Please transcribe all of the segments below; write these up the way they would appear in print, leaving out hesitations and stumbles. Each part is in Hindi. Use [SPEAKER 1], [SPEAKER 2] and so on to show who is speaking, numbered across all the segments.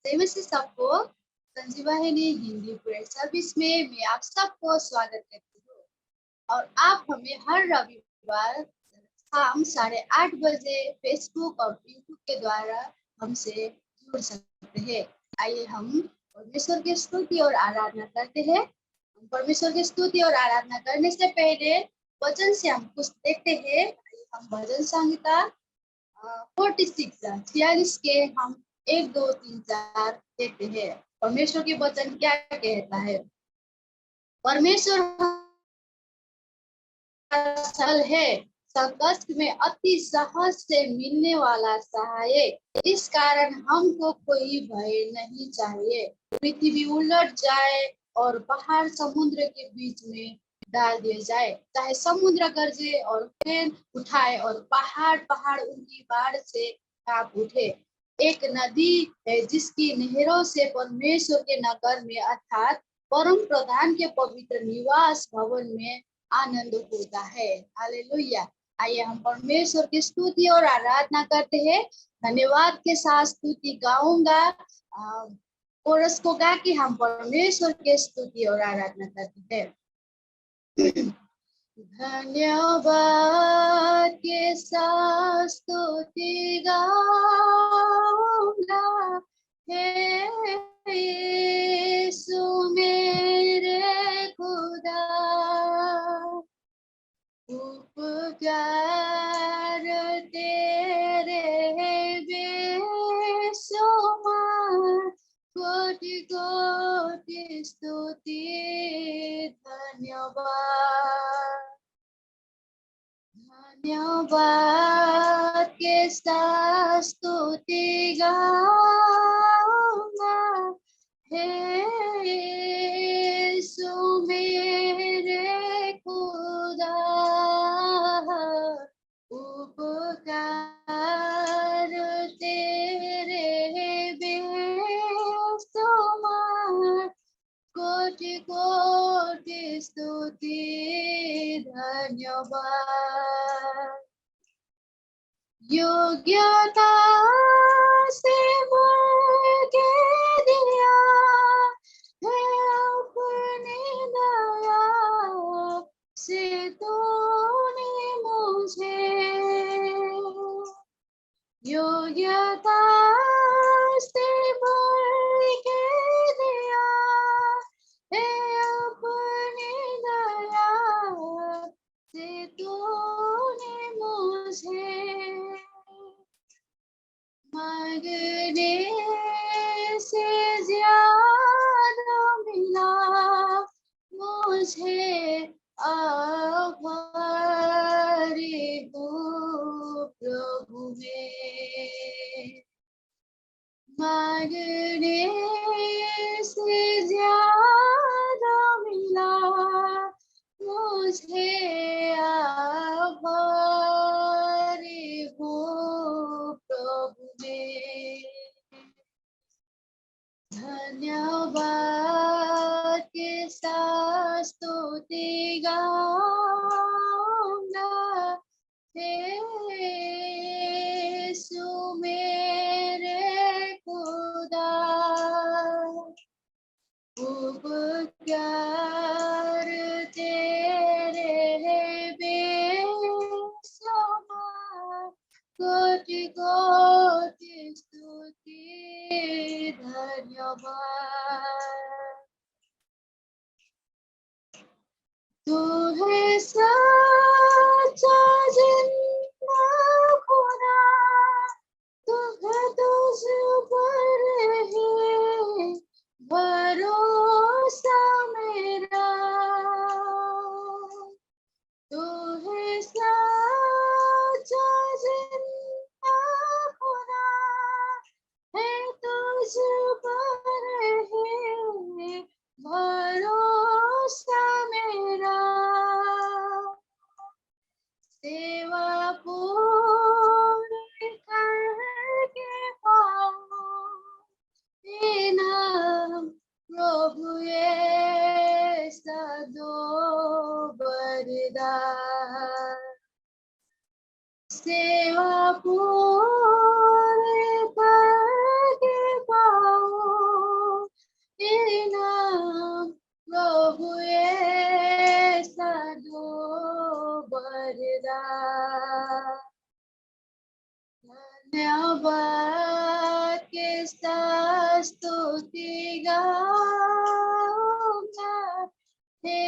[SPEAKER 1] जय मसीह सबको। संजीवनी हिंदी प्रेयर सर्विस में मैं आप सबको स्वागत करती हूँ। और आप हमें हर रविवार शाम 8:30 बजे फेसबुक और यूट्यूब के द्वारा हमसे जुड़ सकते हैं। आइए हम परमेश्वर की स्तुति और आराधना करते हैं। परमेश्वर की स्तुति और आराधना करने से पहले वचन से हम कुछ देखते हैं। हम भजन संहिता 46 के हम 1 2 3 4 देखते हैं। परमेश्वर के वचन क्या कहता है। परमेश्वर सरल है, संकट में अति सहज से मिलने वाला सहायक। इस कारण हमको कोई भय नहीं चाहिए। पृथ्वी उलट जाए और पहाड़ समुद्र के बीच में डाल दिए जाए, चाहे समुद्र गरजे और फेन उठाए और पहाड़ उनकी बाढ़ से कांप उठे। एक नदी है जिसकी नहरों से परमेश्वर के नगर में अर्थात परम प्रधान के पवित्र निवास भवन में आनंद होता है। हालेलुया। आइए हम परमेश्वर की स्तुति और आराधना करते हैं। धन्यवाद के साथ स्तुति गाऊंगा। कोरस को गा के हम परमेश्वर की स्तुति और आराधना करते हैं। धन्यवाद के साथ स्तुति गाऊंगा, हे यीशु मेरे खुदा। उपकार तेरे बेशुमार, कोटि कोटि स्तुति धन्यवाद। धन्यवाद के साथ स्तुति गाऊंगा, हे यीशु मेरे खुदा। उपकार तेरे बेशुमार, कोटि कोटि स्तुति धन्यवाद। योग्यता से मुझे दिया है अपनी दया से तूने मुझे। योग्यता से मुझे दिया है अपनी दया से तूने मुझे। मांगने से ज्यादा मिला मुझे, आभारी हूँ प्रभु में। मांगने से ज्यादा मिला मुझे, आभारी हूँ प्रभु में। धन्यवाद के साथ स्तुति गाऊंगा, हे यीशु मेरे खुदा। उपकार तेरे बेशुमार, कोटि कोटि स्तुति धन्यवाद। तू है सच्चा जिंदा खुदा, तुझ पर है भरोसा मेरा। तू है सच्चा जिंदा खुदा, है तुझ पर है भरोसा मेरा। सेवा पूरी करके पाऊं नाम प्रभु ऐसा दो बरदान। सेवा पूरी करके पाऊं स्तुति गाऊंगा हे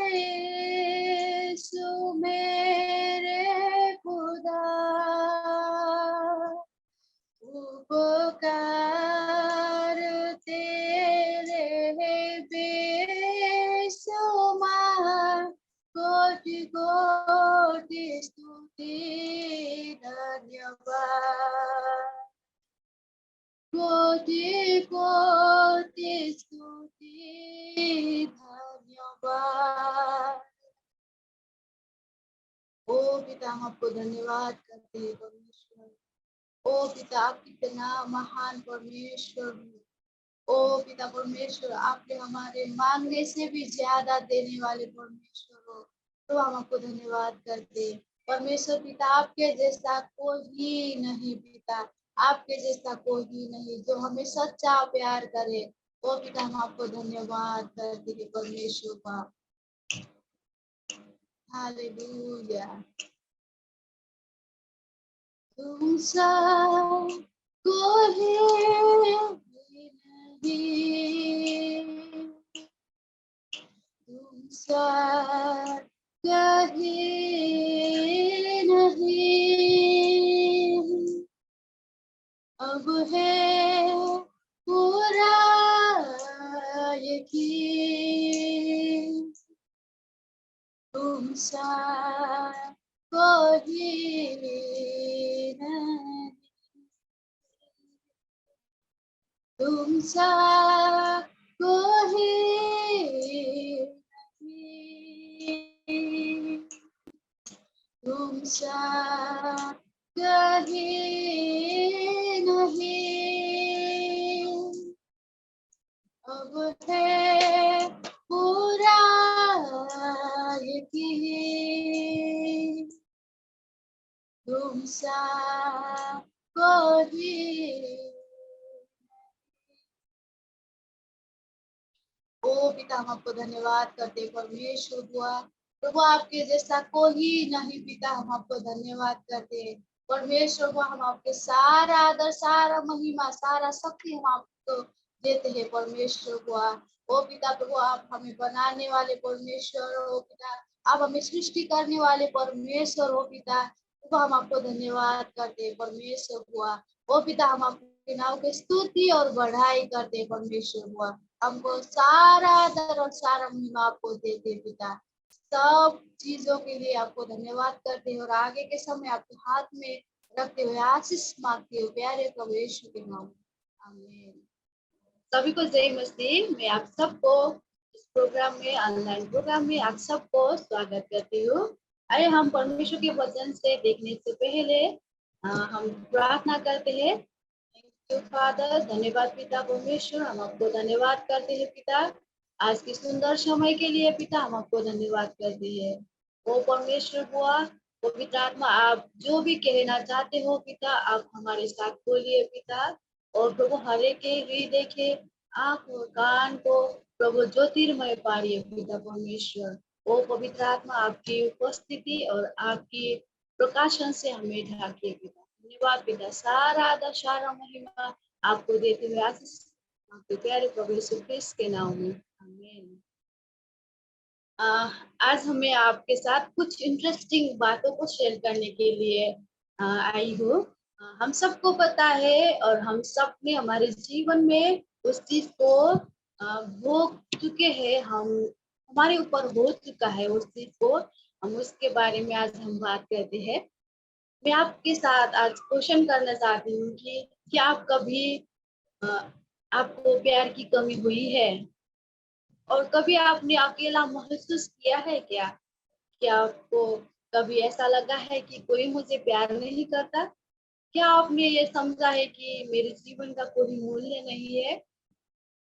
[SPEAKER 1] यीशु मेरे खुदा उपकार तेरे बेशुमार कोटि कोटि स्तुति धन्यवाद कोटि कोटि स्तुति धन्यवाद। ओ पिता हम आपको धन्यवाद करते हैं परमेश्वर। ओ पिता आप कितना महान परमेश्वर हो। ओ पिता परमेश्वर आपने हमारे मांगने से भी ज्यादा देने वाले परमेश्वर हो। तो हम आपको धन्यवाद करते हैं परमेश्वर पिता। आपके जैसा कोई नहीं पिता, आपके जैसा कोई नहीं जो हमें सच्चा प्यार करे। ओ पिता हम आपको धन्यवाद करते हैं परमेश्वर का। हालेलुया। तुम सा कोई नहीं, तुम सा कहीं नहीं, अब है पूरा यकीन, तुम सा कोई नहीं, तुम सा कोई नहीं, तुम सा कहीं नहीं, अब है पूरा यकीन, तुम सा कोई। ओ पिता हम आपको धन्यवाद करते परमेश्वर हुआ प्रभु, आपके जैसा कोई नहीं पिता। हम आपको धन्यवाद करते हैं परमेश्वर हुआ। हम आपके सारा आदर, सारा महिमा, सारा शक्ति हम आपको देते हैं परमेश्वर हुआ। ओ पिता प्रभु आप हमें बनाने वाले परमेश्वर हो पिता, आप हमें सृष्टि करने वाले परमेश्वर हो पिता। प्रभु हम आपको धन्यवाद करते हैं परमेश्वर हुआ। ओ पिता हम आपके नाम की स्तुति और बढ़ाई करते हैं परमेश्वर हुआ। हमको सारा आदर और सारा महिमा आपको देते पिता। सब चीजों के लिए आपको धन्यवाद करते हैं और आगे के समय आपके हाथ में रखते हुए आशीष मांगते हुए प्यारे प्रभु यीशु के नाम आमीन। सभी को जय मसीह। मैं आप सबको इस प्रोग्राम में, ऑनलाइन प्रोग्राम में आप सबको स्वागत करती हूँ। आइए हम परमेश्वर के वचन से देखने से पहले हम प्रार्थना करते हैं। थैंक यू फादर, धन्यवाद पिता परमेश्वर। हम आपको धन्यवाद करते हैं पिता आज की सुंदर समय के लिए पिता। हम आपको धन्यवाद करते हैं। ओ परमेश्वर हुआ पवित्र आत्मा, आप जो भी कहना चाहते हो पिता आप हमारे साथ बोलिए पिता। और प्रभु हर एक के हृदय के आँख और कान को प्रभु ज्योतिर्मय पारिए पिता परमेश्वर। ओ पवित्र आत्मा आपकी उपस्थिति और आपकी प्रकाशन से हमें ढाकिए पिता। धन्यवाद पिता, सारा आदर सारा महिमा आपको देते हुए आशीष आपके प्यारे प्रभु यीशु ख्रिस्त के नाम में आमीन। आज हमें आपके साथ कुछ इंटरेस्टिंग बातों को शेयर करने के लिए आई हूँ। हम सबको पता है और हम सब ने हमारे जीवन में उस चीज को भोग चुके हैं। हम हमारे ऊपर हो चुका है उस चीज को, हम उसके बारे में आज हम बात करते हैं। मैं आपके साथ आज क्वेश्चन करना चाहती हूँ कि क्या आप कभी आपको प्यार की कमी हुई है और कभी आपने अकेला महसूस किया है क्या? क्या आपको कभी ऐसा लगा है कि कोई मुझे प्यार नहीं करता? क्या आपने ये समझा है कि मेरे जीवन का कोई मूल्य नहीं है?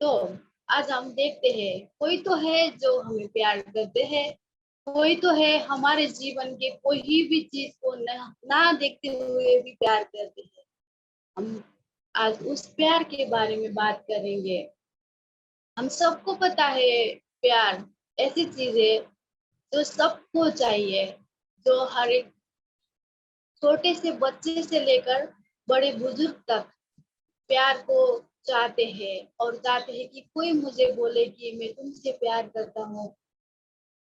[SPEAKER 1] तो आज हम देखते हैं कोई तो है जो हमें प्यार करते हैं, कोई तो है हमारे जीवन के कोई भी चीज को ना देखते हुए भी प्यार करते हैं। हम आज उस प्यार के बारे में बात करेंगे। हम सबको पता है प्यार ऐसी चीज है जो सबको चाहिए, जो हर एक छोटे से बच्चे से लेकर बड़े बुजुर्ग तक प्यार को चाहते हैं और चाहते हैं कि कोई मुझे बोले कि मैं तुमसे प्यार करता हूँ,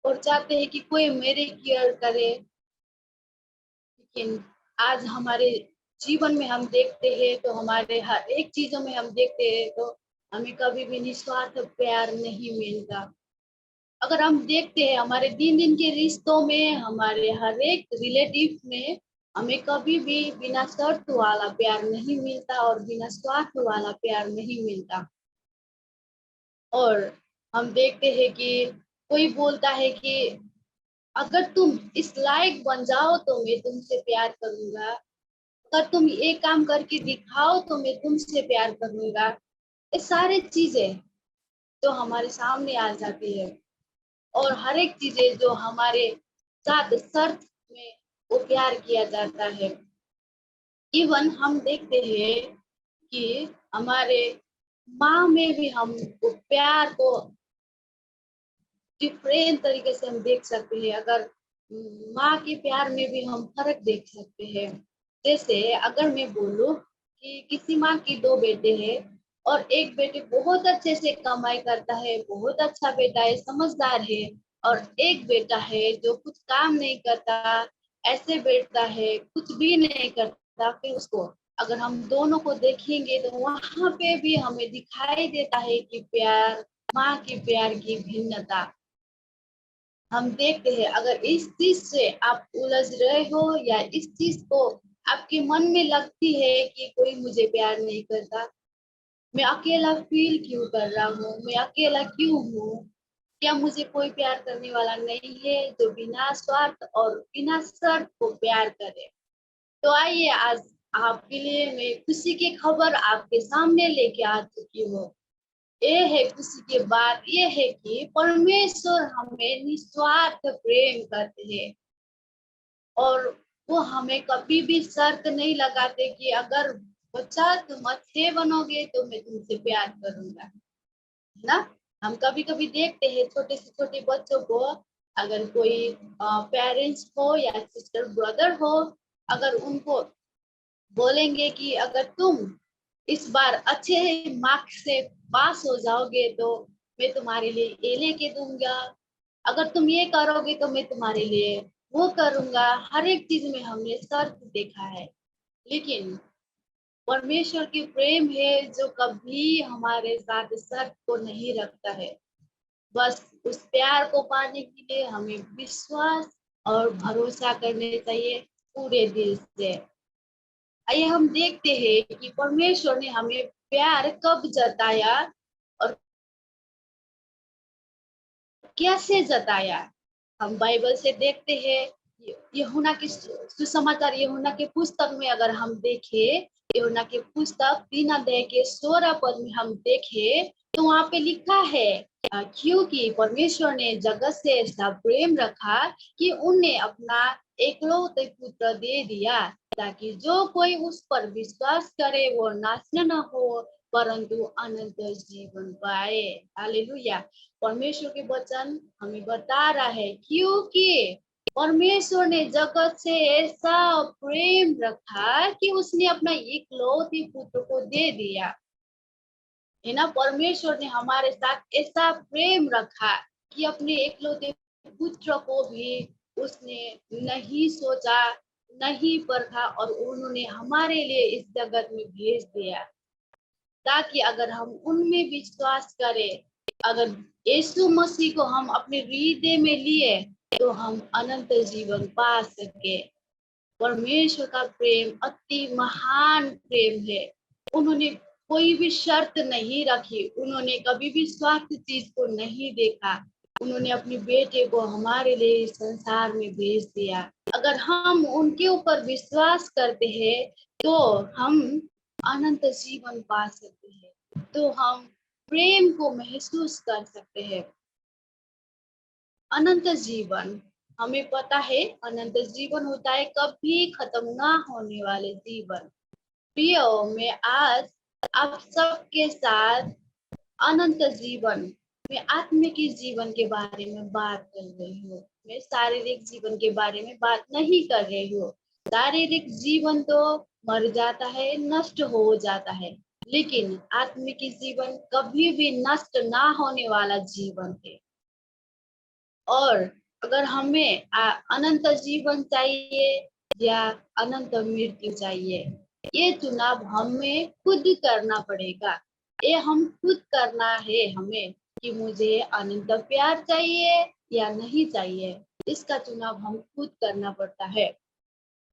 [SPEAKER 1] और चाहते हैं कि कोई मेरे केयर करे। लेकिन आज हमारे जीवन में हम देखते हैं तो हमारे हर एक चीजों में हम देखते हैं तो हमें कभी भी निस्वार्थ प्यार नहीं मिलता। अगर हम देखते हैं हमारे दिन दिन के रिश्तों में, हमारे हर एक रिलेटिव में, हमें कभी भी बिना शर्त वाला प्यार नहीं मिलता और बिना स्वार्थ वाला प्यार नहीं मिलता। और हम देखते हैं कि कोई बोलता है कि अगर तुम इस लायक बन जाओ तो मैं तुमसे प्यार करूंगा, अगर तुम ये काम करके दिखाओ तो मैं तुमसे प्यार करूंगा। ये सारी चीजें जो हमारे सामने आ जाती है, और हर एक चीजें जो हमारे साथ शर्त में वो प्यार किया जाता है। इवन हम देखते हैं कि हमारे माँ में भी हम वो प्यार को डिफरेंट तरीके से हम देख सकते हैं। अगर माँ के प्यार में भी हम फर्क देख सकते हैं। जैसे अगर मैं बोलूं कि किसी माँ की दो बेटे हैं और एक बेटे बहुत अच्छे से कमाई करता है, बहुत अच्छा बेटा है, समझदार है, और एक बेटा है जो कुछ काम नहीं करता, ऐसे बैठता है, कुछ भी नहीं करता, फिर उसको अगर हम दोनों को देखेंगे तो वहां पे भी हमें दिखाई देता है कि प्यार, माँ के प्यार की भिन्नता हम देखते हैं। अगर इस चीज से आप उलझ रहे हो या इस चीज को आपके मन में लगती है कि कोई मुझे प्यार नहीं करता, मैं अकेला फील क्यों कर रहा हूँ, मैं अकेला क्यों हूँ, क्या मुझे कोई प्यार करने वाला नहीं है जो बिना स्वार्थ और बिना शर्त को प्यार करे। तो आइए आज आपके लिए मैं खुशी की खबर आपके सामने लेके आ चुकी हूँ। ये है खुशी की बात, ये है कि परमेश्वर हमें निस्वार्थ प्रेम करते हैं, और वो हमें कभी भी शर्त नहीं लगाते कि अगर बच्चा तुम अच्छे बनोगे तो मैं तुमसे प्यार करूंगा, है ना। हम कभी कभी देखते हैं छोटे से छोटे बच्चों को, अगर कोई पेरेंट्स हो या सिस्टर ब्रदर हो, अगर उनको बोलेंगे कि अगर तुम इस बार अच्छे मार्क्स से पास हो जाओगे तो मैं तुम्हारे लिए ये लेके दूंगा, अगर तुम ये करोगे तो मैं तुम्हारे लिए वो करूंगा। हर एक चीज में हमने शर्त देखा है, लेकिन परमेश्वर की प्रेम है जो कभी हमारे साथ शर्त को नहीं रखता है। बस उस प्यार को पाने के लिए हमें विश्वास और भरोसा करने चाहिए पूरे दिल से। आइए हम देखते हैं कि परमेश्वर ने हमें प्यार कब जताया और कैसे जताया। हम बाइबल से देखते हैं, यूहन्ना की सुसमाचार, यूहन्ना के पुस्तक में अगर हम देखें, यूहन्ना के पुस्तक 3 अध्याय के 16 पद में हम देखें तो वहां पे लिखा है, क्योंकि परमेश्वर ने जगत से ऐसा प्रेम रखा कि उन्हें अपना एकलौते पुत्र दे दिया, ताकि जो कोई उस पर विश्वास करे वो नाश न हो परंतु अनंत जीवन पाए। हालेलुया। परमेश्वर के वचन हमें बता रहा है, क्योंकि परमेश्वर ने जगत से ऐसा प्रेम रखा कि उसने अपना इकलौते पुत्र को दे दिया, है ना। परमेश्वर ने हमारे साथ ऐसा प्रेम रखा कि अपने इकलौते पुत्र को भी उसने नहीं सोचा, नहीं परखा, और उन्होंने हमारे लिए इस जगत में भेज दिया, ताकि अगर हम उनमें विश्वास करें, अगर यीशु मसीह को हम अपने हृदय में लिए तो हम अनंत जीवन पा सके। परमेश्वर का प्रेम अति महान प्रेम है। उन्होंने कोई भी शर्त नहीं रखी, उन्होंने कभी भी स्वार्थ चीज को नहीं देखा, उन्होंने अपने बेटे को हमारे लिए इस संसार में भेज दिया। अगर हम उनके ऊपर विश्वास करते हैं तो हम अनंत जीवन पा सकते हैं, तो हम प्रेम को महसूस कर सकते हैं। अनंत जीवन, हमें पता है अनंत जीवन होता है कभी खत्म ना होने वाले जीवन। प्रियो, मैं आज आप सबके साथ अनंत जीवन में आत्मिक जीवन के बारे में बात कर रही हूँ। मैं शारीरिक जीवन के बारे में बात नहीं कर रही हूँ। शारीरिक जीवन तो मर जाता है, नष्ट हो जाता है, लेकिन आत्मिक जीवन कभी भी नष्ट ना होने वाला जीवन है। और अगर हमें अनंत जीवन चाहिए या अनंत मृत्यु चाहिए, ये चुनाव हमें खुद करना पड़ेगा। ये हम खुद करना है हमें कि मुझे अनंत प्यार चाहिए या नहीं चाहिए। इसका चुनाव हम खुद करना पड़ता है।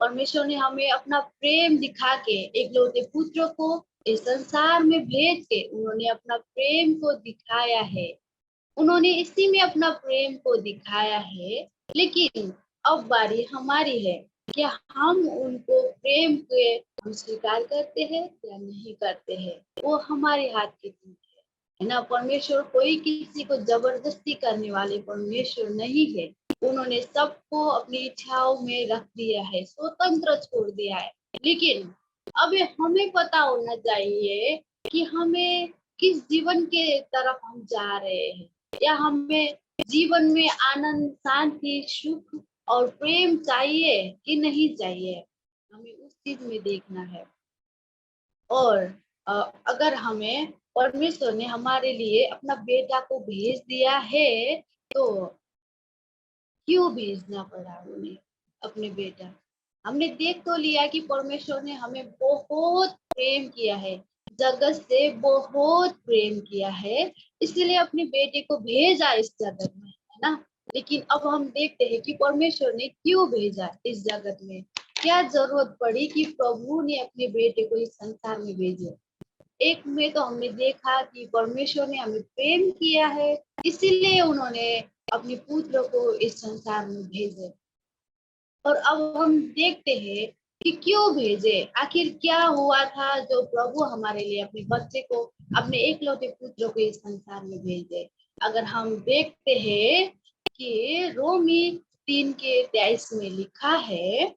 [SPEAKER 1] परमेश्वर ने हमें अपना प्रेम दिखा के एकलौते पुत्र को इस संसार में भेज के उन्होंने अपना प्रेम को दिखाया है। उन्होंने इसी में अपना प्रेम को दिखाया है। लेकिन अब बारी हमारी है, क्या हम उनको प्रेम के हम स्वीकार करते हैं या नहीं करते हैं। वो हमारे हाथ की चीज है ना। परमेश्वर कोई किसी को जबरदस्ती करने वाले परमेश्वर नहीं है। उन्होंने सबको अपनी इच्छाओं में रख दिया है, स्वतंत्र छोड़ दिया है। लेकिन अब हमें पता होना चाहिए कि हमें किस जीवन के तरफ हम जा रहे हैं, या हमें जीवन में आनंद, शांति, सुख और प्रेम चाहिए कि नहीं चाहिए। हमें उस चीज में देखना है। और अगर हमें परमेश्वर ने हमारे लिए अपना बेटा को भेज दिया है, तो क्यों भेजना पड़ा उन्हें अपने बेटा। हमने देख तो लिया कि परमेश्वर ने हमें बहुत प्रेम किया है, जगत से बहुत प्रेम किया है, इसलिए अपने बेटे को भेजा इस जगत में, है ना। लेकिन अब हम देखते हैं कि परमेश्वर ने क्यों भेजा इस जगत में, क्या जरूरत पड़ी कि प्रभु ने अपने बेटे को इस संसार में भेजे। एक में तो हमने देखा कि परमेश्वर ने हमें प्रेम किया है, इसीलिए उन्होंने अपने पुत्र को इस संसार में भेजे। और अब हम देखते हैं कि क्यों भेजे, आखिर क्या हुआ था जो प्रभु हमारे लिए अपने बच्चे को, अपने एकलौते पुत्र को इस संसार में भेजे। अगर हम देखते हैं कि रोमी 3:23 में लिखा है,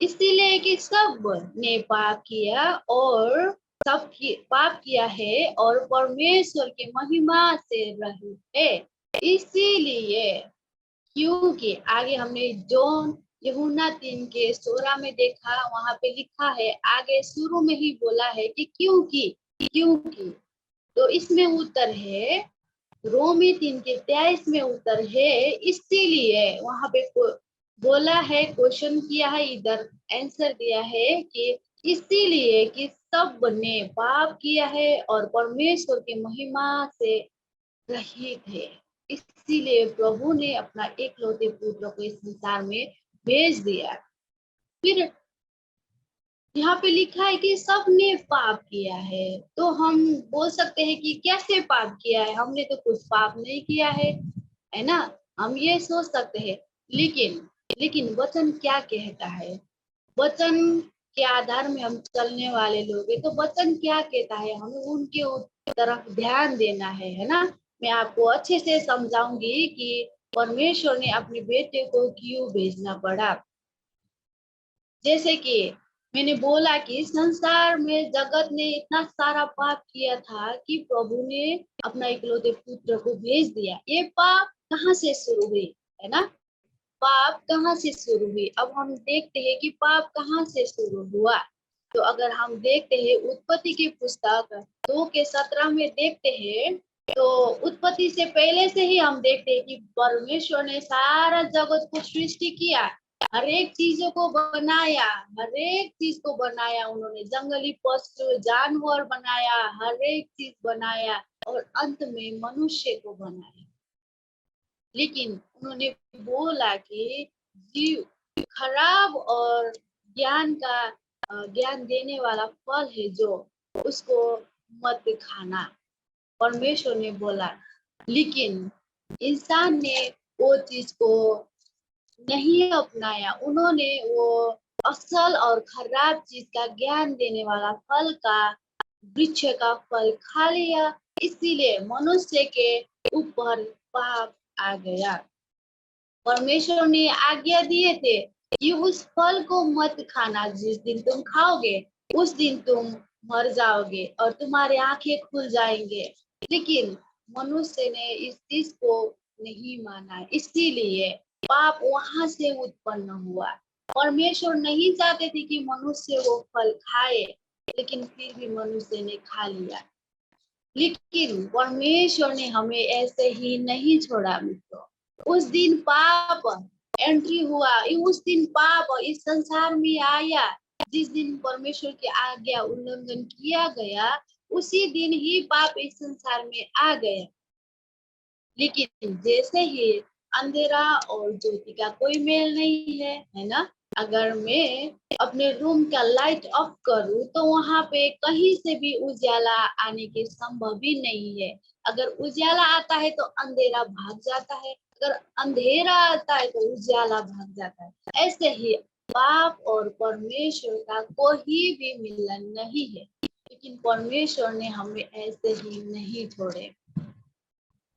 [SPEAKER 1] इसीलिए कि सब ने पाप किया और पाप किया है और परमेश्वर की महिमा से रहित है। इसीलिए, क्योंकि आगे हमने जॉन यूहन्ना 3:16 में देखा, वहां पे लिखा है, आगे शुरू में ही बोला है कि क्योंकि तो इसमें उत्तर है, रोमी 3:23 में उत्तर है, इसीलिए वहां पे बोला है, क्वेश्चन किया है, इधर आंसर दिया है कि इसीलिए कि सब ने पाप किया है और परमेश्वर की महिमा से रहित है। इसीलिए प्रभु ने अपना एकलौते पुत्र को इस संसार में भेज दिया। फिर यहाँ पे लिखा है कि सबने पाप किया है, तो हम बोल सकते हैं कि कैसे पाप किया है, हमने तो कुछ पाप नहीं किया है ना। हम ये सोच सकते हैं। लेकिन लेकिन वचन क्या कहता है, वचन के आधार में हम चलने वाले लोग हैं, तो वचन क्या कहता है, हमें उनके तरफ ध्यान देना है ना। मैं आपको अच्छे से समझाऊंगी कि परमेश्वर ने अपने बेटे को क्यों भेजना पड़ा। जैसे कि मैंने बोला कि संसार में जगत ने इतना सारा पाप किया था कि प्रभु ने अपना इकलौते पुत्र को भेज दिया। ये पाप कहाँ से शुरू हुई, है ना। पाप कहाँ से शुरू हुई, अब हम देखते हैं कि पाप कहाँ से शुरू हुआ। तो अगर हम देखते हैं उत्पत्ति की पुस्तक 2:17 में देखते हैं, तो उत्पत्ति से पहले से ही हम देखते हैं कि परमेश्वर ने सारा जगत को सृष्टि किया, हर एक चीजों को बनाया, हर एक चीज को बनाया। उन्होंने जंगली पशु, जानवर बनाया, हर एक चीज बनाया और अंत में मनुष्य को बनाया। लेकिन उन्होंने बोला कि जीव खराब और ज्ञान देने वाला फल है जो, उसको मत खाना, परमेश्वर ने बोला। लेकिन इंसान ने वो चीज को नहीं अपनाया, उन्होंने वो असल और खराब चीज का ज्ञान देने वाला फल का, वृक्ष का फल खा लिया, इसीलिए मनुष्य के ऊपर पाप आ गया। परमेश्वर ने आज्ञा दिए थे कि उस फल को मत खाना, जिस दिन तुम खाओगे उस दिन तुम मर जाओगे और तुम्हारे आंखें खुल जाएंगे। लेकिन मनुष्य ने इस चीज को नहीं माना, इसीलिए पाप वहां से उत्पन्न हुआ। परमेश्वर नहीं चाहते थे कि मनुष्य वो फल खाए, लेकिन फिर भी मनुष्य ने खा लिया। लेकिन परमेश्वर ने हमें ऐसे ही नहीं छोड़ा मित्रों। उस दिन पाप एंट्री हुआ, उस दिन पाप इस संसार में आया। जिस दिन परमेश्वर की आज्ञा उल्लंघन किया गया, उसी दिन ही पाप इस संसार में आ गया। लेकिन जैसे ही अंधेरा और ज्योति का कोई मेल नहीं है, है ना। अगर मैं अपने रूम का लाइट ऑफ करूं तो वहां पे कहीं से भी उजाला आने के संभव ही नहीं है। अगर उजाला आता है तो अंधेरा भाग जाता है, अगर अंधेरा आता है तो उजाला भाग जाता है। ऐसे ही पाप और परमेश्वर का कोई भी मिलन नहीं है। लेकिन परमेश्वर ने हमें ऐसे ही नहीं छोड़े।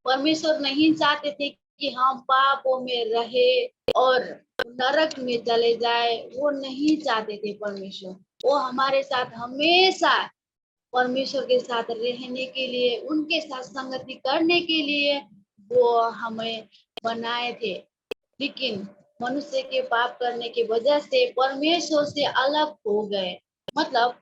[SPEAKER 1] परमेश्वर नहीं चाहते थे कि हम पापों में रहे और नरक में चले जाए। वो नहीं चाहते थे परमेश्वर। वो हमारे साथ हमेशा परमेश्वर के साथ रहने के लिए, उनके साथ संगति करने के लिए वो हमें बनाए थे। लेकिन मनुष्य के पाप करने की वजह से परमेश्वर से अलग हो गए। मतलब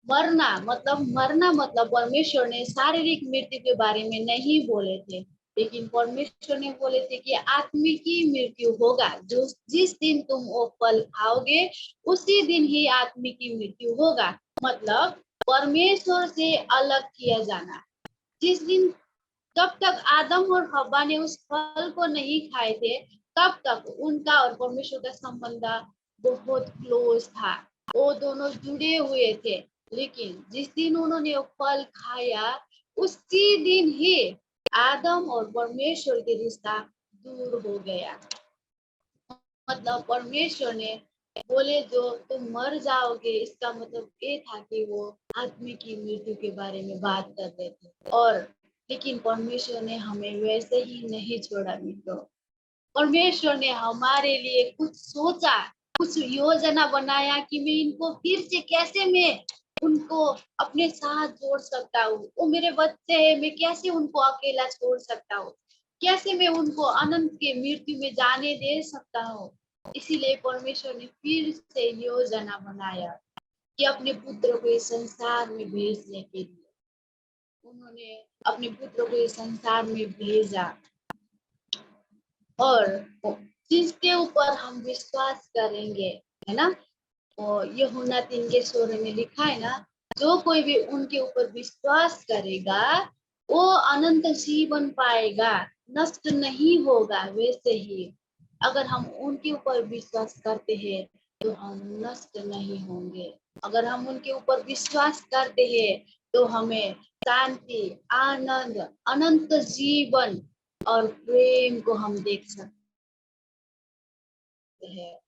[SPEAKER 1] मरना मतलब परमेश्वर ने शारीरिक मृत्यु के बारे में नहीं बोले थे। लेकिन परमेश्वर ने बोले थे कि आत्मिक की मृत्यु होगा। जो जिस दिन तुम वो फल खाओगे उसी दिन ही आत्मिक की मृत्यु होगा। मतलब परमेश्वर से अलग किया जाना। जिस दिन तब तक आदम और हव्वा ने उस फल को नहीं खाए थे, तब तक उनका और परमेश्वर का संबंध बहुत क्लोज था। वो दोनों जुड़े हुए थे। लेकिन जिस दिन उन्होंने वो फल खाया, उसी दिन ही आदम और परमेश्वर के रिश्ता दूर हो गया। मतलब परमेश्वर ने बोले जो तुम मर जाओगे, इसका मतलब ये था कि वो आदमी की मृत्यु के बारे में बात कर रहे थे। और लेकिन परमेश्वर ने हमें वैसे ही नहीं छोड़ा मित्रों। परमेश्वर ने हमारे लिए कुछ सोचा, कुछ योजना बनाया कि मैं इनको फिर से कैसे मैं उनको अपने साथ जोड़ सकता हूँ। वो मेरे बच्चे हैं, मैं कैसे उनको अकेला छोड़ सकता हूँ, कैसे मैं उनको अनंत के मृत्यु में जाने दे सकता हूँ। इसीलिए परमेश्वर ने फिर से योजना बनाया कि अपने पुत्र को इस संसार में भेजने के लिए उन्होंने अपने पुत्र को इस संसार में भेजा। और जिसके ऊपर हम विश्वास करेंगे, है ना, और यूहन्ना 3:16 में लिखा है ना, जो कोई भी उनके ऊपर विश्वास करेगा वो अनंत जीवन पाएगा, नष्ट नहीं होगा। वैसे ही अगर हम उनके ऊपर विश्वास करते हैं तो हम नष्ट नहीं होंगे। अगर हम उनके ऊपर विश्वास करते हैं तो हमें शांति, आनंद, अनंत जीवन और प्रेम को हम देख सकते हैं।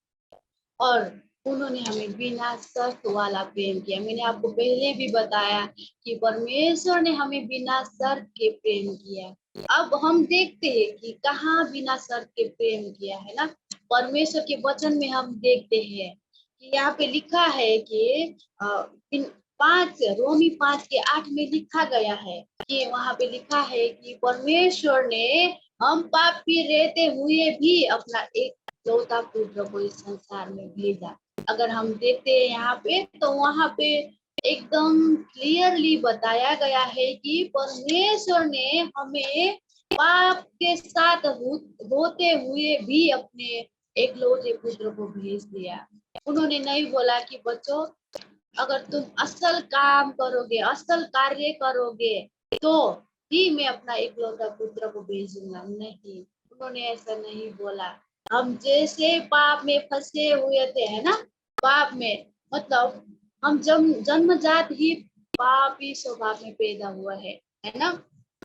[SPEAKER 1] और उन्होंने हमें बिना शर्त वाला प्रेम किया। मैंने आपको पहले भी बताया कि परमेश्वर ने हमें बिना शर्त के प्रेम किया। अब हम देखते हैं कि कहाँ बिना शर्त के प्रेम किया है ना। परमेश्वर के वचन में हम देखते हैं कि यहाँ पे लिखा है कि रोमी 5:8 में लिखा गया है कि वहां पे लिखा है कि परमेश्वर ने हम पापी रहते हुए भी अपना एक लौता पुत्र को इस संसार में भेजा। अगर हम देखते हैं यहाँ पे तो वहां पे एकदम क्लियरली बताया गया है कि परमेश्वर ने हमें पाप के साथ होते हुए भी अपने एक लौते पुत्र को भेज दिया। उन्होंने नहीं बोला कि बच्चों अगर तुम असल काम करोगे, असल कार्य करोगे तो ही मैं अपना इकलौता पुत्र को भेजूंगा। नहीं, उन्होंने ऐसा नहीं बोला। हम जैसे पाप में फंसे हुए थे, है ना, पाप में मतलब हम जन्मजात ही पापी स्वभाव में पैदा हुआ है ना।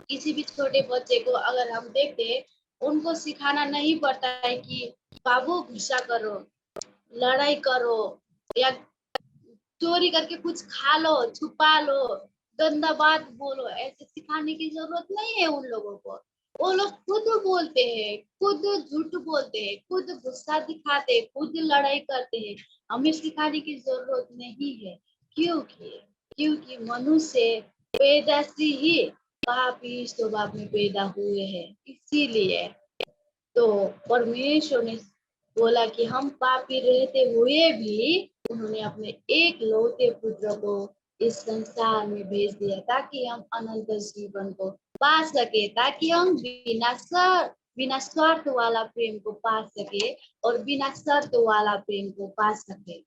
[SPEAKER 1] किसी भी छोटे बच्चे को अगर हम देखते हैं, उनको सिखाना नहीं पड़ता है कि बाबू गुस्सा करो, लड़ाई करो, या चोरी करके कुछ खा लो, छुपा लो, गंदा बात बोलो। ऐसे सिखाने की जरूरत नहीं है उन लोगों को। वो लोग खुद बोलते हैं, खुद झूठ बोलते हैं, खुद गुस्सा दिखाते हैं, खुद लड़ाई करते हैं। हमें सिखाने की जरूरत नहीं है। क्योंकि मनुष्य पैदा से ही पापी स्वभाव में पैदा हुए हैं। इसीलिए तो परमेश्वर ने बोला कि हम पापी रहते हुए भी उन्होंने अपने एक लौते पुत्र को इस संसार में भेज दिया ताकि हम अनंत जीवन को पा सके, ताकि हम बिना स्वार्थ वाला प्रेम को पा सके और बिना शर्त वाला प्रेम को पा सके।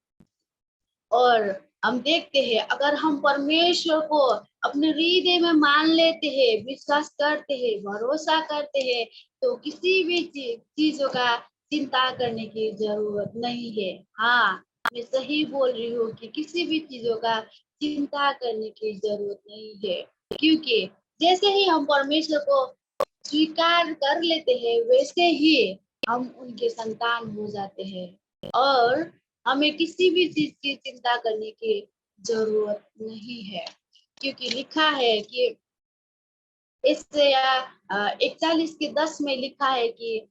[SPEAKER 1] और हम देखते हैं अगर हम परमेश्वर को अपने हृदय में मान लेते हैं, विश्वास करते हैं, भरोसा करते हैं, तो किसी भी चीजों का चिंता करने की जरूरत नहीं है। हाँ, मैं सही बोल रही हूँ कि किसी भी चीजों का चिंता करने की जरूरत नहीं है, क्योंकि जैसे ही हम परमेश्वर को स्वीकार कर लेते हैं वैसे ही हम उनके संतान हो जाते हैं और हमें किसी भी चीज की चिंता करने की जरूरत नहीं है, क्योंकि लिखा है कि इसया 41:10 में लिखा है कि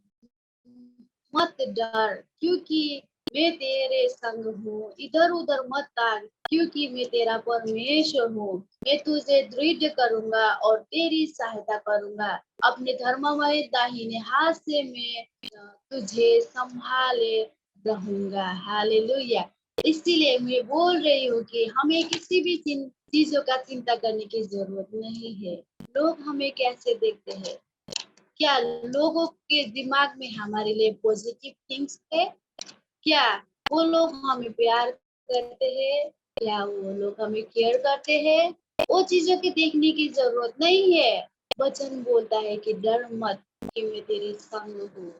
[SPEAKER 1] मत डर क्योंकि मैं तेरे संग हूँ, इधर उधर मत ताक क्योंकि मैं तेरा परमेश्वर हूँ। मैं तुझे दृढ़ करूंगा और तेरी सहायता करूंगा, अपने धर्ममय दाहिने हाथ से मैं तुझे संभाले रहूंगा। हालेलुया। इसीलिए मैं बोल रही हूँ कि हमें किसी भी चीजों का चिंता करने की जरूरत नहीं है। लोग हमें कैसे देखते हैं, क्या लोगों के दिमाग में हमारे लिए पॉजिटिव थिंग्स है, क्या वो लोग हमें प्यार करते हैं, क्या वो लोग हमें केयर करते हैं, वो चीजों के देखने की जरूरत नहीं है। वचन बोलता है कि डर मत कि मैं तेरे संग हूँ।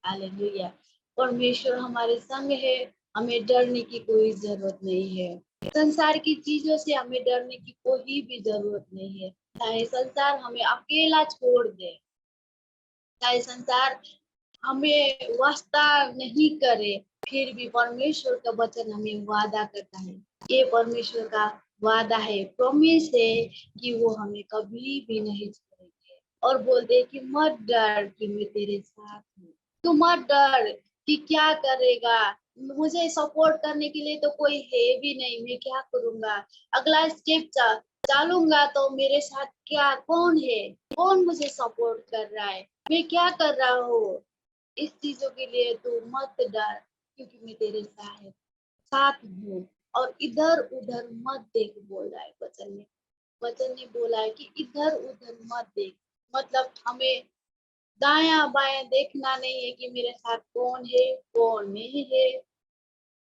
[SPEAKER 1] हालेलुया। परमेश्वर हमारे संग है, हमें डरने की कोई जरूरत नहीं है। संसार की चीजों से हमें डरने की कोई भी जरूरत नहीं है। चाहे संसार हमें अकेला छोड़ दे, चाहे संसार हमें वास्ता नहीं करे, फिर भी परमेश्वर का वचन हमें वादा करता है। ये परमेश्वर का वादा है, प्रॉमिस है कि वो हमें कभी भी नहीं छोड़ेंगे। और बोलते कि मत डर कि मैं तेरे साथ हूँ। तू मत डर कि क्या करेगा, मुझे सपोर्ट करने के लिए तो कोई है भी नहीं, मैं क्या करूंगा, अगला स्टेप चालूंगा तो मेरे साथ क्या कौन है, कौन मुझे सपोर्ट कर रहा है, मैं क्या कर रहा हूँ। इस चीजों के लिए तू मत डर क्योंकि मैं तेरे साथ हूँ। और इधर उधर मत देख बोल रहा है वचन में। वचन ने बोला है कि इधर उधर मत देख, मतलब हमें दाया बाया देखना नहीं है कि मेरे साथ कौन है कौन नहीं है,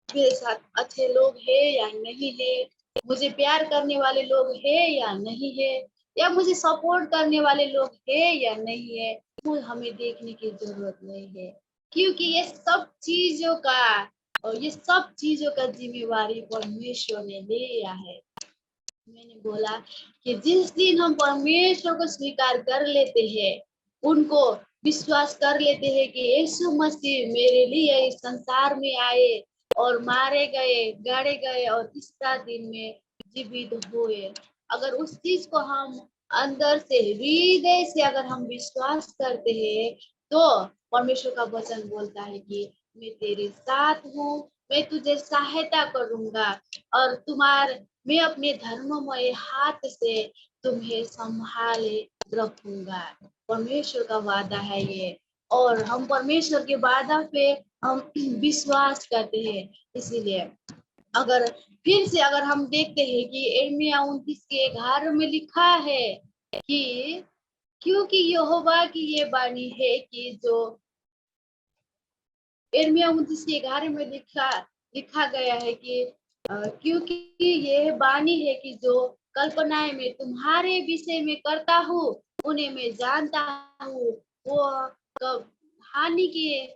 [SPEAKER 1] मेरे साथ अच्छे लोग है या नहीं है, मुझे प्यार करने वाले लोग है या नहीं है, या मुझे सपोर्ट करने वाले लोग है या नहीं है, वो हमें देखने की जरूरत नहीं है। क्योंकि ये सब चीजों का और ये सब चीजों का जिम्मेवारी परमेश्वर ने लिया है। मैंने बोला कि जिस दिन हम परमेश्वर को स्वीकार कर लेते हैं, उनको विश्वास कर लेते हैं कि यीशु मसीह मेरे लिए इस संसार में आए और मारे गए, गाड़े गए और तीसरा दिन में जीवित हुए, अगर उस चीज को हम अंदर से हृदय से अगर हम विश्वास करते हैं, तो परमेश्वर का वचन बोलता है कि मैं तेरे साथ हूँ, मैं तुझे सहायता करूंगा और मैं अपने धर्ममय हाथ से तुम्हें संभाले रखूंगा। परमेश्वर का वादा है ये, और हम परमेश्वर के वादा पे हम विश्वास करते हैं। इसीलिए अगर फिर से अगर हम देखते हैं कि यिर्मयाह 29:11 में लिखा है कि क्योंकि यहोवा की ये वाणी है कि जो यिर्मयाह 29:11 में लिखा गया है कि क्योंकि ये वाणी है कि जो कल्पनाएं मैं तुम्हारे विषय में करता हूँ उन्हें मैं जानता हूँ, वो कब हानि की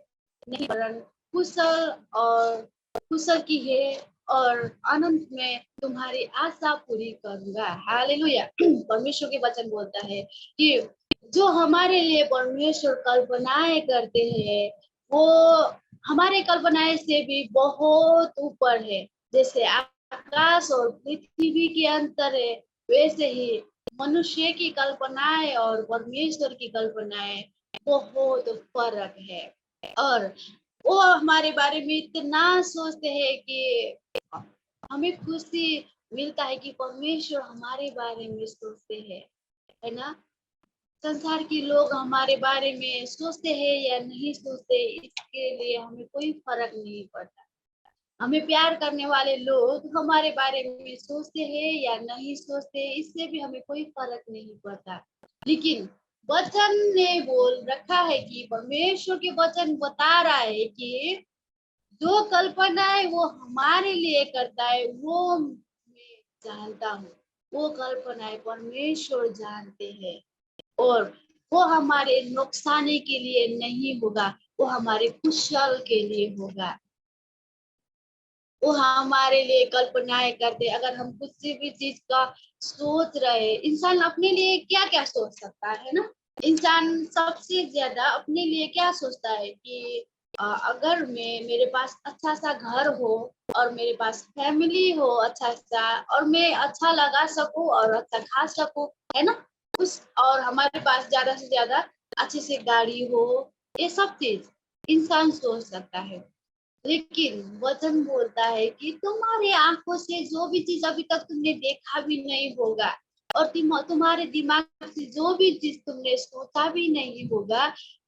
[SPEAKER 1] नहीं वरन कुशल की है, और अनंत में तुम्हारी आशा पूरी करूंगा। हालेलुया। परमेश्वर के वचन बोलता है कि जो हमारे लिए परमेश्वर कल्पनाएं करते हैं वो हमारे कल्पनाएं से भी बहुत ऊपर है। जैसे आकाश और पृथ्वी के अंतर है, वैसे ही मनुष्य की कल्पनाएं और परमेश्वर की कल्पनाएं बहुत फर्क है। और वो हमारे बारे में इतना सोचते हैं कि हमें खुशी मिलता है कि परमेश्वर हमारे बारे में सोचते हैं, है ना। संसार के लोग हमारे बारे में सोचते हैं या नहीं सोचते, इसके लिए हमें कोई फर्क नहीं पड़ता। हमें प्यार करने वाले लोग हमारे बारे में सोचते हैं या नहीं सोचते, इससे भी हमें कोई फर्क नहीं पड़ता। लेकिन वचन ने बोल रखा है कि परमेश्वर के वचन बता रहा है कि जो कल्पनाएं वो हमारे लिए करता है वो मैं जानता हूँ। वो कल्पनाएं परमेश्वर जानते हैं, और वो हमारे नुकसाने के लिए नहीं होगा, वो हमारे कुशल के लिए होगा। वो हमारे लिए कल्पनाएं करते। अगर हम कुछ भी चीज का सोच रहे, इंसान अपने लिए क्या क्या सोच सकता है ना। इंसान सबसे ज्यादा अपने लिए क्या सोचता है कि अगर मेरे पास अच्छा सा घर हो और मेरे पास फैमिली हो अच्छा सा, और मैं अच्छा लगा सकूं और अच्छा खा सकूं, है ना। उस और हमारे पास ज्यादा से ज्यादा अच्छी सी गाड़ी हो, ये सब चीज इंसान सोच सकता है। लेकिन वचन बोलता है कि तुम्हारी आंखों से जो भी चीज अभी तक तुमने देखा भी नहीं होगा, और तुम्हारे दिमाग से जो भी चीज तुमने सोचा भी नहीं होगा,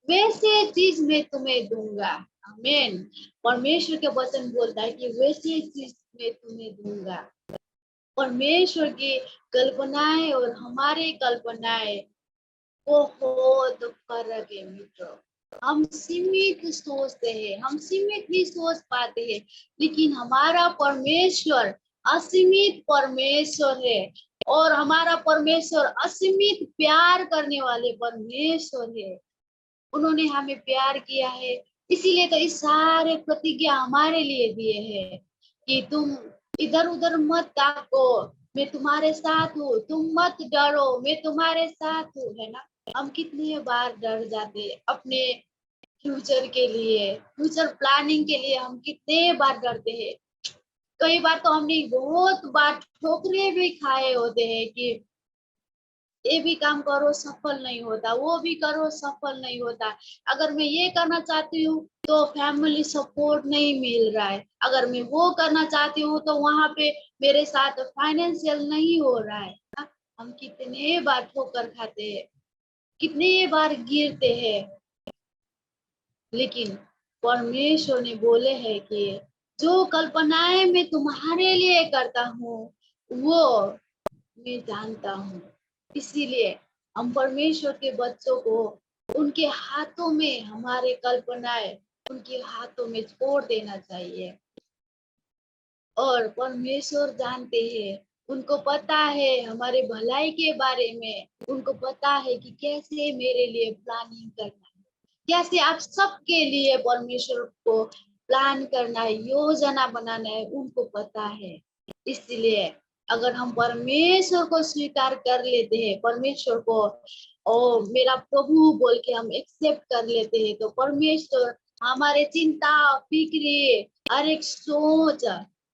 [SPEAKER 1] वैसे चीज मैं तुम्हें दूंगा। आमीन। परमेश्वर के वचन बोलता है कि वैसे चीज मैं तुम्हें दूंगा। परमेश्वर की कल्पनाएं और हमारे कल्पनाएं बहुत फर्क है मित्रों। हम सीमित सोचते हैं, हम सीमित ही सोच पाते हैं, लेकिन हमारा परमेश्वर असीमित परमेश्वर है, और हमारा परमेश्वर असीमित प्यार करने वाले परमेश्वर है। उन्होंने हमें प्यार किया है, इसीलिए तो इस सारे प्रतिज्ञा हमारे लिए दिए हैं कि तुम इधर उधर मत ताको, मैं तुम्हारे साथ हूँ, तुम मत डरो, मैं तुम्हारे साथ हूँ, है ना। हम कितने बार डर जाते अपने फ्यूचर के लिए, फ्यूचर प्लानिंग के लिए हम कितने बार डरते हैं। कई बार तो हमने बहुत बार ठोकरे भी खाए होते हैं कि ये भी काम करो सफल नहीं होता, वो भी करो सफल नहीं होता। अगर मैं ये करना चाहती हूँ तो फैमिली सपोर्ट नहीं मिल रहा है, अगर मैं वो करना चाहती हूँ तो वहां पे मेरे साथ फाइनेंशियल नहीं हो रहा है। हम कितने बार ठोकर खाते हैं, कितने बार गिरते हैं, लेकिन परमेश्वर ने बोले हैं कि जो कल्पनाएं मैं तुम्हारे लिए करता हूँ वो मैं जानता हूँ। इसीलिए हम परमेश्वर के बच्चों को उनके हाथों में हमारे कल्पनाएं उनके हाथों में छोड़ देना चाहिए। और परमेश्वर जानते हैं, उनको पता है हमारे भलाई के बारे में, उनको पता है कि कैसे मेरे लिए प्लानिंग करना है, कैसे आप सबके लिए परमेश्वर को प्लान करना है, योजना बनाना है, उनको पता है। इसलिए अगर हम परमेश्वर को स्वीकार कर लेते हैं, परमेश्वर को ओ मेरा प्रभु बोल के हम एक्सेप्ट कर लेते हैं, तो परमेश्वर हमारे चिंता फिक्री, हर एक सोच,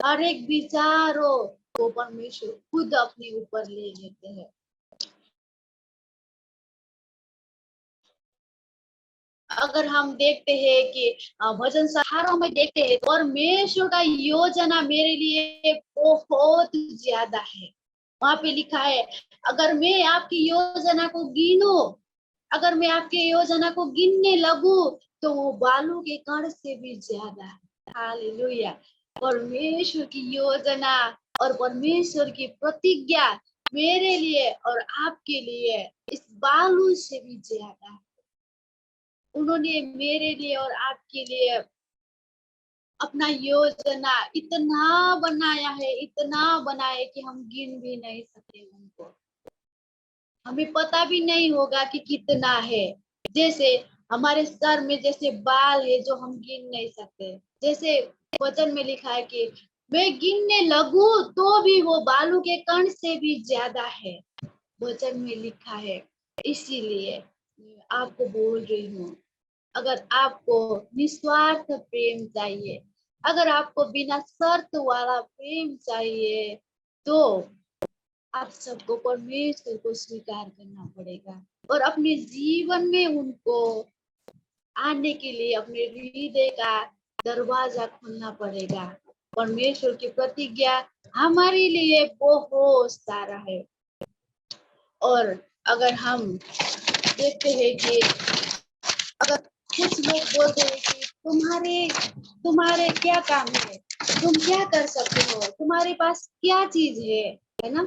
[SPEAKER 1] हर एक विचारों को परमेश्वर खुद अपने ऊपर ले लेते हैं। अगर हम देखते हैं कि भजन संहारों में देखते हैं, परमेश्वर का योजना मेरे लिए बहुत ज्यादा है। वहां पे लिखा है, अगर मैं आपकी योजना को गिनूं, अगर मैं आपकी योजना को गिनने लगूं तो वो बालू के कण से भी ज्यादा है। हालेलुया। परमेश्वर की योजना और परमेश्वर की प्रतिज्ञा मेरे लिए और आपके लिए इस बालू से भी ज्यादा है। उन्होंने मेरे लिए और आपके लिए अपना योजना इतना बनाया है, इतना बनाया कि हम गिन भी नहीं सकते उनको। हमें पता भी नहीं होगा कि कितना है। जैसे हमारे सर में जैसे बाल है जो हम गिन नहीं सकते, जैसे वचन में लिखा है कि मैं गिनने लगू तो भी वो बालू के कण से भी ज्यादा है, वचन में लिखा है। इसीलिए मैं आपको बोल रही हूँ, अगर आपको निस्वार्थ प्रेम चाहिए, अगर आपको बिना शर्त वाला प्रेम चाहिए, तो आप सबको परमेश्वर को स्वीकार करना पड़ेगा और अपने जीवन में उनको आने के लिए अपने हृदय का दरवाजा खोलना पड़ेगा। परमेश्वर की प्रतिज्ञा हमारे लिए बहुत सारा है। और अगर हम देखते हैं कि अगर कुछ लोग बोलते हैं कि तुम्हारे तुम्हारे क्या काम है, तुम क्या कर सकते हो, तुम्हारे पास क्या चीज है ना।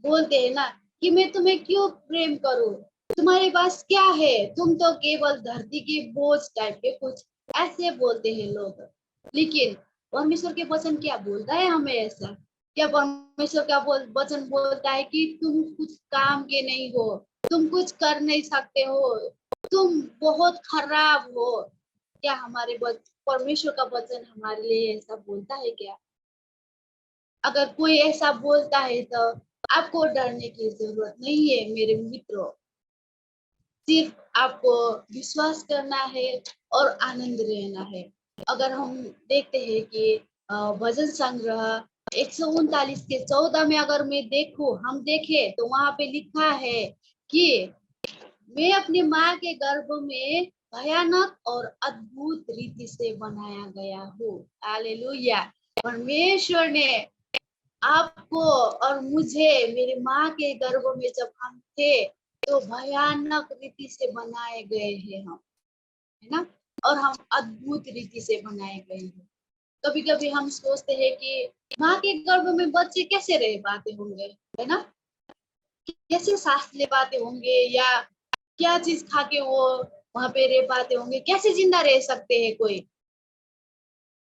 [SPEAKER 1] बोलते हैं ना कि मैं तुम्हें क्यों प्रेम करूं, तुम्हारे पास क्या है, तुम तो केवल धरती के बोझ टाइप के कुछ ऐसे बोलते हैं लोग। लेकिन परमेश्वर के वचन क्या बोलता है हमें ऐसा? क्या परमेश्वर का वचन बोलता है कि तुम कुछ काम के नहीं हो, तुम कुछ कर नहीं सकते हो, तुम बहुत खराब हो? क्या हमारे परमेश्वर का वचन हमारे लिए ऐसा बोलता है क्या? अगर कोई ऐसा बोलता है तो आपको डरने की जरूरत नहीं है मेरे मित्रों। सिर्फ आपको विश्वास करना है और आनंद रहना है। अगर हम देखते हैं कि भजन संग्रह 139 के 14 में अगर मैं देखूं, हम देखें तो वहां पे लिखा है कि मैं अपनी माँ के गर्भ में भयानक और अद्भुत रीति से बनाया गया हूँ। हालेलुया। परमेश्वर ने आपको और मुझे मेरे माँ के गर्भ में जब हम थे तो भयानक रीति से बनाए गए हैं हम, है ना। और हम अद्भुत रीति से बनाए गए हैं। कभी कभी हम सोचते हैं कि माँ के गर्भ में बच्चे कैसे रह पाते होंगे, है ना। कैसे सांस ले पाते होंगे, या क्या चीज खा के वो वहां पे रह पाते होंगे, कैसे जिंदा रह सकते हैं कोई।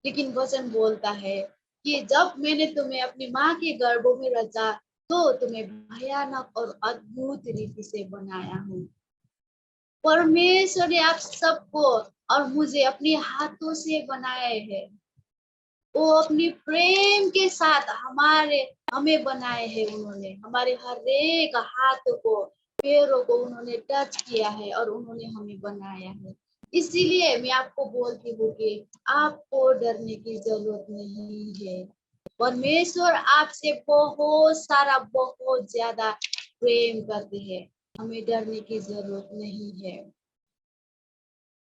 [SPEAKER 1] लेकिन वचन बोलता है कि जब मैंने तुम्हें अपनी माँ के गर्भ में रचा तो तुम्हें भयानक और अद्भुत रीति से बनाया हूँ। परमेश्वर ने आप सबको और मुझे अपने हाथों से बनाए हैं। वो अपनी प्रेम के साथ हमें बनाए हैं। उन्होंने हमारे हर एक हाथ को, पैरों को उन्होंने टच किया है और उन्होंने हमें बनाया है। इसीलिए मैं आपको बोलती हूँ कि आपको डरने की जरूरत नहीं है। परमेश्वर आपसे बहुत ज्यादा प्रेम करते हैं। हमें डरने की जरूरत नहीं है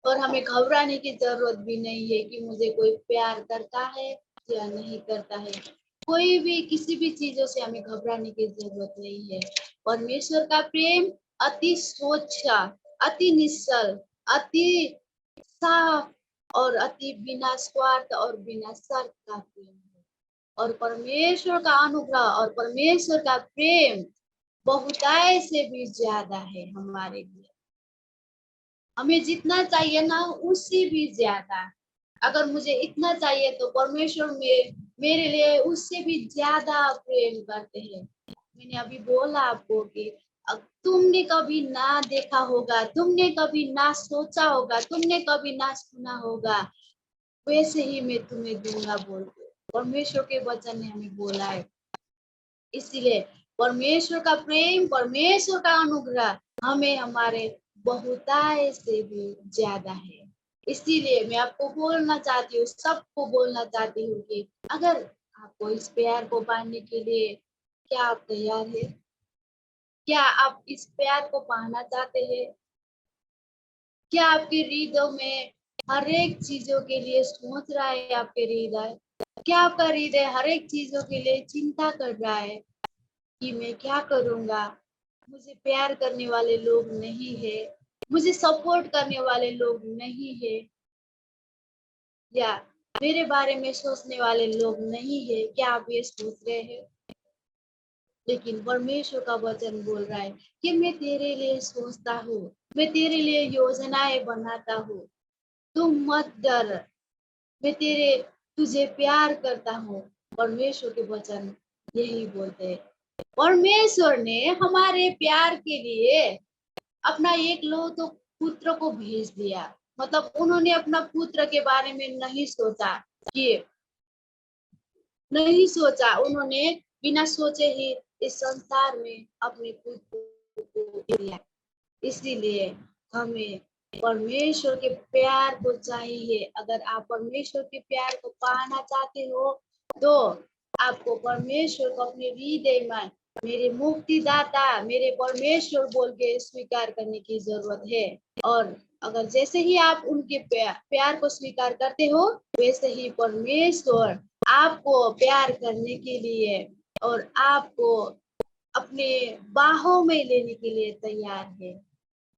[SPEAKER 1] और हमें घबराने की जरूरत भी नहीं है कि मुझे कोई प्यार करता है या नहीं करता है। कोई भी किसी भी चीजों से हमें घबराने की जरूरत नहीं है। परमेश्वर का प्रेम अति स्वच्छ, अति निश्चल, अति साफ और अति बिना स्वार्थ और बिना शर्त का प्रेम है। और परमेश्वर का अनुग्रह और परमेश्वर का प्रेम बहुतायत से भी ज्यादा है हमारे लिए। हमें जितना चाहिए ना उससे भी ज्यादा। अगर मुझे इतना चाहिए तो परमेश्वर में मेरे लिए उससे भी ज्यादा प्रेम करते हैं। मैंने अभी बोला आपको कि तुमने कभी ना देखा होगा, तुमने कभी ना सोचा होगा, तुमने कभी ना सुना होगा, वैसे ही मैं तुम्हें दूंगा बोल के परमेश्वर के वचन ने हमें बोला है। इसीलिए परमेश्वर का प्रेम, परमेश्वर का अनुग्रह हमें हमारे बहुतायत से भी ज्यादा है। इसीलिए मैं आपको बोलना चाहती हूँ, सबको बोलना चाहती हूँ कि अगर आपको इस प्यार को पाने के लिए, क्या आप तैयार है? क्या आप इस प्यार को पाना चाहते हैं? क्या आपके हृदय में हर एक चीजों के लिए सोच रहा है? आपके हृदय, क्या आपका हृदय हर एक चीजों के लिए चिंता कर रहा है कि मैं क्या करूंगा, मुझे प्यार करने वाले लोग नहीं है, मुझे सपोर्ट करने वाले लोग नहीं है, या मेरे बारे में सोचने वाले लोग नहीं है? क्या आप ये सोच रहे हैं? लेकिन परमेश्वर का वचन बोल रहा है कि मैं तेरे लिए सोचता हूँ, मैं तेरे लिए योजनाएं बनाता हूँ, तुम मत डर, मैं तुझे प्यार करता हूँ। परमेश्वर के वचन यही बोलते हैं। परमेश्वर ने हमारे प्यार के लिए अपना एक लो तो पुत्र को भेज दिया। मतलब उन्होंने अपना पुत्र के बारे में कि नहीं सोचा, उन्होंने बिना सोचे ही इस संसार में अपने पुत्र को दिया। इसीलिए हमें परमेश्वर के प्यार को चाहिए। अगर आप परमेश्वर के प्यार को पाना चाहते हो तो आपको परमेश्वर को अपने हृदय में मेरे मुक्तिदाता, मेरे परमेश्वर बोल के स्वीकार करने की जरूरत है। और अगर जैसे ही आप उनके प्यार को स्वीकार करते हो, वैसे ही परमेश्वर आपको प्यार करने के लिए और आपको अपने बाहों में लेने के लिए तैयार है।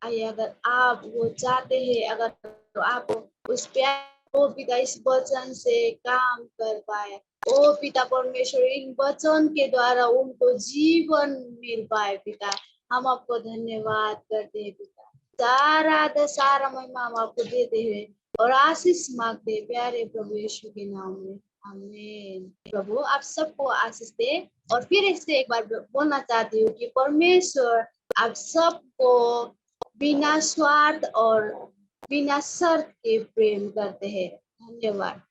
[SPEAKER 1] आइए, अगर आप वो चाहते हैं, अगर तो आप उस प्यार ओ पिता, इस वचन से काम कर पाए। ओ पिता परमेश्वर, इन वचन के द्वारा उनको जीवन मिल पाए पिता। हम आपको धन्यवाद करते हैं पिता। सारा आदर सारा महिमा हम आपको देते हुए और आशीष मांगते हैं प्यारे प्रभु यीशु के नाम में, आमीन। प्रभु आप सबको आशीष दे। और फिर इससे एक बार बोलना चाहती हूँ कि परमेश्वर आप सबको बिना स्वार्थ और बिना शर्त के प्रेम करते हैं। धन्यवाद।